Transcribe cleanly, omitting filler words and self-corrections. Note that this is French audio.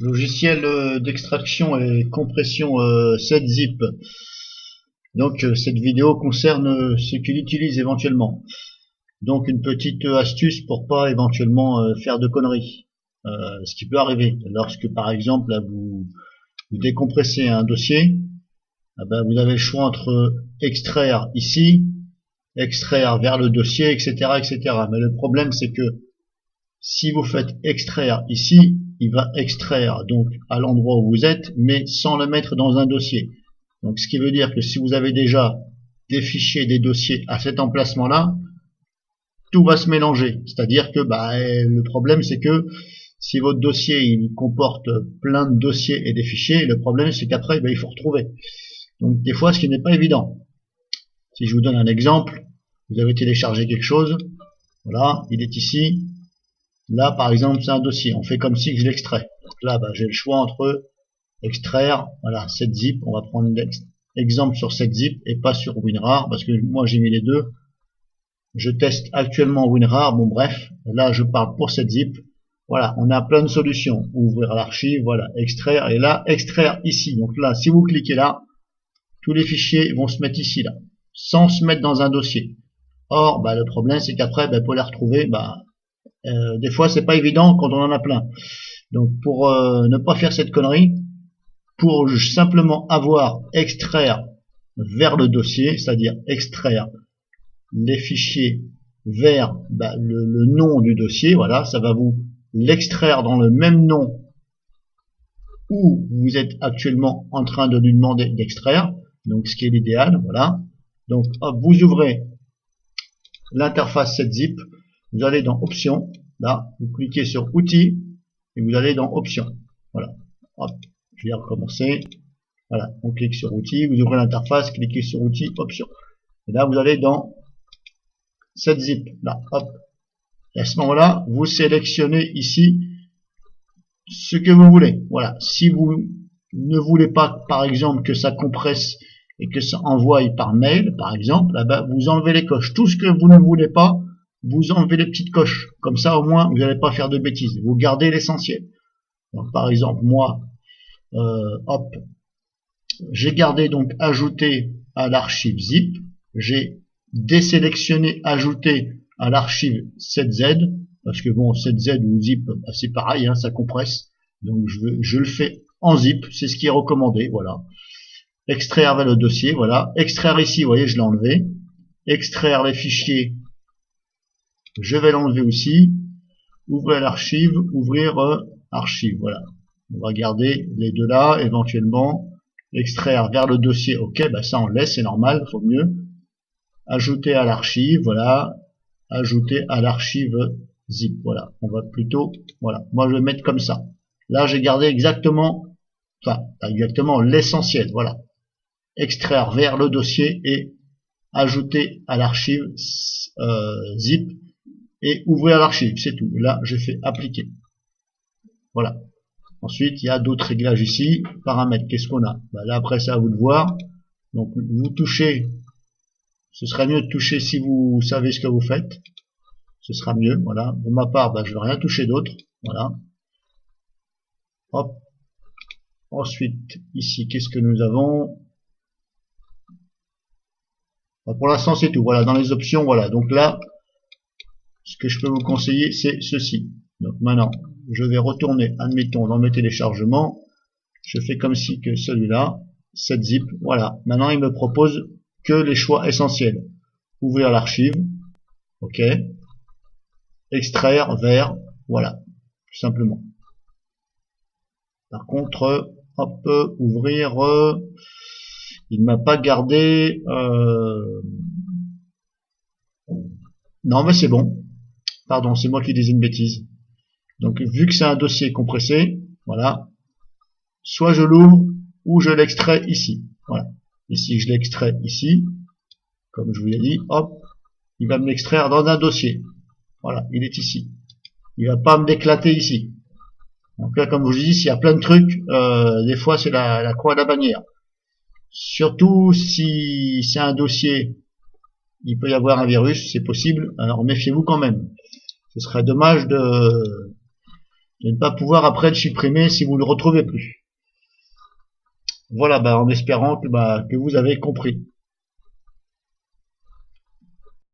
Logiciel d'extraction et compression 7-zip. Donc cette vidéo concerne ce qu'il utilise éventuellement. Donc une petite astuce pour pas éventuellement faire de conneries. Ce qui peut arriver lorsque par exemple là, vous décompressez un dossier, ben, vous avez le choix entre extraire ici, extraire vers le dossier, etc., etc. Mais le problème c'est que si vous faites extraire ici, il va extraire donc à l'endroit où vous êtes, mais sans le mettre dans un dossier. Donc ce qui veut dire que si vous avez déjà des fichiers, des dossiers à cet emplacement-là, tout va se mélanger. C'est-à-dire que le problème c'est que si votre dossier il comporte plein de dossiers et des fichiers, le problème c'est qu'après il faut retrouver. Donc des fois ce qui n'est pas évident. Si je vous donne un exemple, vous avez téléchargé quelque chose, voilà, il est ici. Là, par exemple, c'est un dossier. On fait comme si je l'extrais. Donc là, j'ai le choix entre extraire, voilà, 7-zip. On va prendre l'exemple sur 7-zip et pas sur WinRAR parce que moi j'ai mis les deux. Je teste actuellement WinRAR. Bon, bref, là je parle pour 7-zip. Voilà, on a plein de solutions. Ouvrir l'archive, voilà, extraire et là, extraire ici. Donc là, si vous cliquez là, tous les fichiers vont se mettre ici, là, sans se mettre dans un dossier. Or, le problème c'est qu'après, pour les retrouver, des fois c'est pas évident quand on en a plein. Donc pour ne pas faire cette connerie, pour simplement avoir extraire vers le dossier, c'est-à-dire extraire les fichiers vers le nom du dossier, voilà, ça va vous l'extraire dans le même nom où vous êtes actuellement en train de lui demander d'extraire, donc ce qui est l'idéal, voilà. Donc hop, vous ouvrez l'interface 7-zip, vous allez dans options, là, vous cliquez sur outils et vous allez dans options. Voilà. Hop, je vais recommencer. Voilà, on clique sur outils, vous ouvrez l'interface, cliquez sur outils, options. Et là, vous allez dans 7-zip. Là, hop. Et à ce moment-là, vous sélectionnez ici ce que vous voulez. Voilà. Si vous ne voulez pas, par exemple, que ça compresse et que ça envoie par mail, par exemple, vous enlevez les coches. Tout ce que vous ne voulez pas, vous enlevez les petites coches. Comme ça, au moins, vous n'allez pas faire de bêtises. Vous gardez l'essentiel. Donc, par exemple, moi, hop, j'ai gardé donc ajouter à l'archive zip. J'ai désélectionné ajouter à l'archive 7Z parce que bon, 7Z ou zip, c'est pareil, hein, ça compresse. Donc je le fais en zip, c'est ce qui est recommandé, voilà. Extraire vers le dossier, voilà. Extraire ici, vous voyez, je l'ai enlevé. Extraire les fichiers, je vais l'enlever aussi. Ouvrir l'archive, ouvrir archive, voilà. On va garder les deux là, éventuellement. Extraire vers le dossier, ok, ça on laisse, c'est normal, faut mieux. Ajouter à l'archive, voilà. Ajouter à l'archive zip, voilà. On va plutôt, voilà. Moi je vais mettre comme ça. Là j'ai gardé exactement, enfin, pas exactement l'essentiel, voilà. Extraire vers le dossier et ajouter à l'archive zip et ouvrir l'archive, c'est tout. Là j'ai fait appliquer. Voilà. Ensuite, il y a d'autres réglages ici. Paramètres, qu'est-ce qu'on a? Là, après, c'est à vous de voir. Donc, vous touchez. Ce serait mieux de toucher si vous savez ce que vous faites. Ce sera mieux. Voilà. Pour ma part, je ne vais rien toucher d'autre. Voilà. Hop. Ensuite, ici, qu'est-ce que nous avons? Pour l'instant, c'est tout. Voilà. Dans les options, voilà. Donc là, ce que je peux vous conseiller, c'est ceci. Donc maintenant, je vais retourner, admettons, dans mes téléchargements. Je fais comme si que celui-là, 7-zip, voilà. Maintenant, il me propose que les choix essentiels. Ouvrir l'archive, ok. Extraire vers, voilà, tout simplement. Par contre, hop, ouvrir, il m'a pas gardé, non mais c'est bon. Pardon, c'est moi qui disais une bêtise. Donc, vu que c'est un dossier compressé, voilà, soit je l'ouvre ou je l'extrais ici. Voilà. Et si je l'extrais ici, comme je vous l'ai dit, hop, il va me l'extraire dans un dossier. Voilà, il est ici. Il va pas me l'éclater ici. Donc là, comme je vous dis, s'il y a plein de trucs, des fois c'est la croix à la bannière. Surtout si c'est un dossier, il peut y avoir un virus, c'est possible. Alors méfiez-vous quand même. Ce serait dommage de ne pas pouvoir après le supprimer si vous ne le retrouvez plus. Voilà, en espérant que vous avez compris.